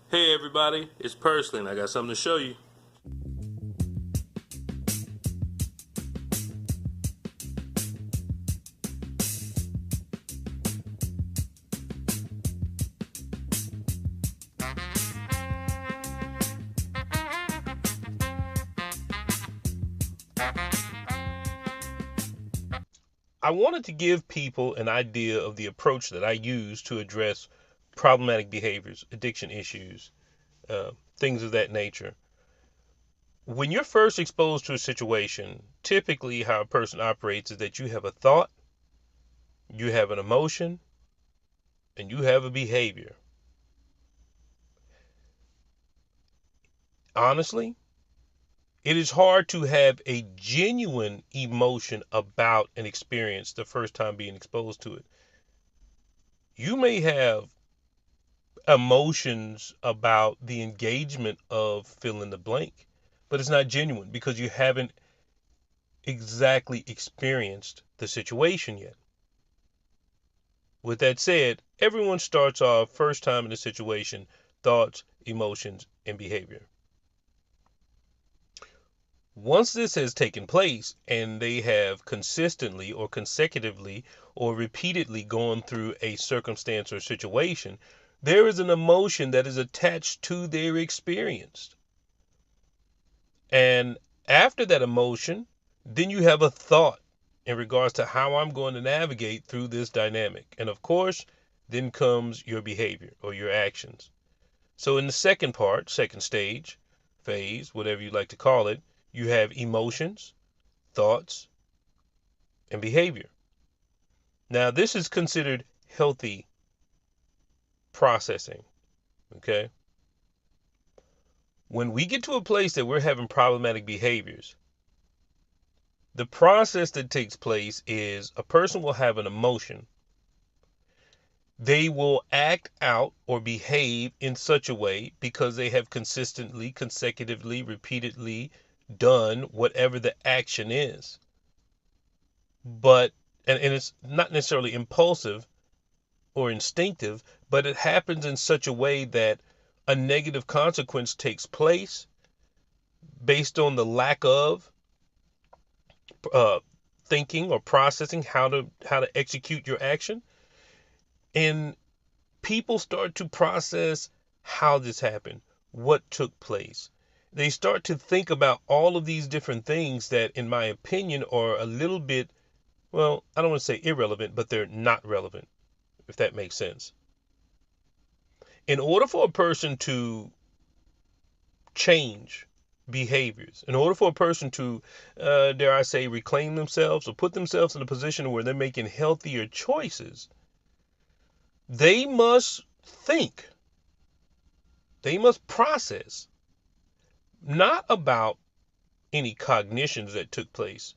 Hey everybody, it's Persley and I got something to show you. I wanted to give people an idea of the approach that I use to address problematic behaviors, addiction issues, things of that nature. When you're first exposed to a situation, typically how a person operates is that you have a thought, you have an emotion, and you have a behavior. Honestly, it is hard to have a genuine emotion about an experience the first time being exposed to it. You may have emotions about the engagement of fill in the blank, but it's not genuine because you haven't exactly experienced the situation yet. With that said, everyone starts off first time in a situation, thoughts, emotions, and behavior. Once this has taken place and they have consistently or consecutively or repeatedly gone through a circumstance or situation, there is an emotion that is attached to their experience. And after that emotion, then you have a thought in regards to how I'm going to navigate through this dynamic. And of course, then comes your behavior or your actions. So in the second part, second stage, phase, whatever you like to call it, you have emotions, thoughts, and behavior. Now, this is considered healthy processing. Okay. When we get to a place that we're having problematic behaviors, the process that takes place is a person will have an emotion. They will act out or behave in such a way because they have consistently, consecutively, repeatedly done whatever the action is. But, and it's not necessarily impulsive or instinctive, but it happens in such a way that a negative consequence takes place based on the lack of uh, thinking or processing how to execute your action. And people start to process how this happened, what took place. They start to think about all of these different things that, in my opinion, are a little bit, well, I don't want to say irrelevant, but they're not relevant, if that makes sense. In order for a person to change behaviors, in order for a person to, dare I say, reclaim themselves or put themselves in a position where they're making healthier choices, they must think, they must process, not about any cognitions that took place,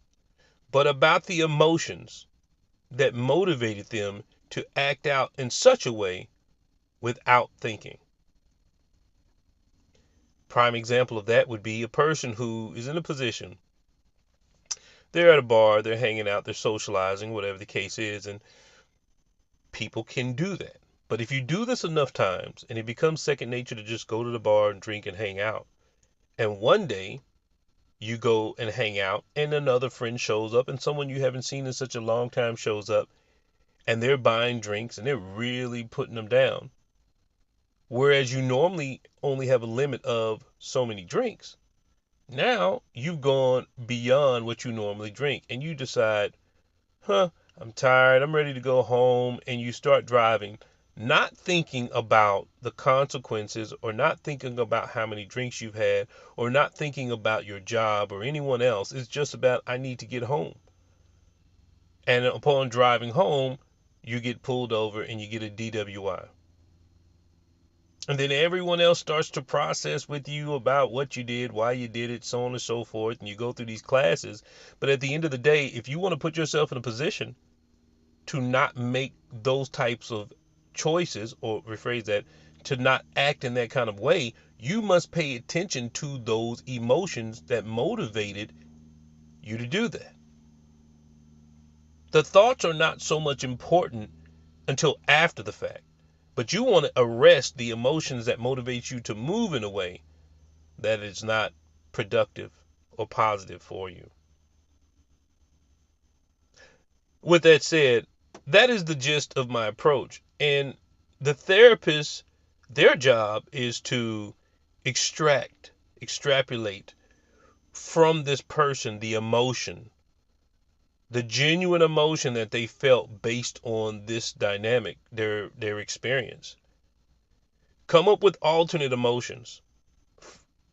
but about the emotions that motivated them to act out in such a way without thinking. Prime example of that would be a person who is in a position, they're at a bar, they're hanging out, they're socializing, whatever the case is, and people can do that. But if you do this enough times and it becomes second nature to just go to the bar and drink and hang out, and one day you go and hang out and another friend shows up and someone you haven't seen in such a long time shows up and they're buying drinks and they're really putting them down. Whereas you normally only have a limit of so many drinks. Now you've gone beyond what you normally drink and you decide, I'm tired, I'm ready to go home. And you start driving, not thinking about the consequences or not thinking about how many drinks you've had or not thinking about your job or anyone else. It's just about, I need to get home. And upon driving home, you get pulled over and you get a DWI. And then everyone else starts to process with you about what you did, why you did it, so on and so forth. And you go through these classes. But at the end of the day, if you want to put yourself in a position to not make those types of choices, or rephrase that, to not act in that kind of way, you must pay attention to those emotions that motivated you to do that. The thoughts are not so much important until after the fact. But you want to arrest the emotions that motivate you to move in a way that is not productive or positive for you. With that said, that is the gist of my approach. And the therapist, their job is to extrapolate from this person the genuine emotion that they felt based on this dynamic, their experience. Come up with alternate emotions,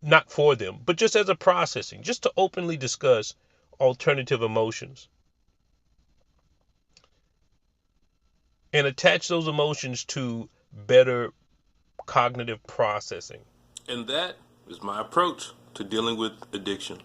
not for them, but just as a processing, just to openly discuss alternative emotions and attach those emotions to better cognitive processing. And that is my approach to dealing with addiction.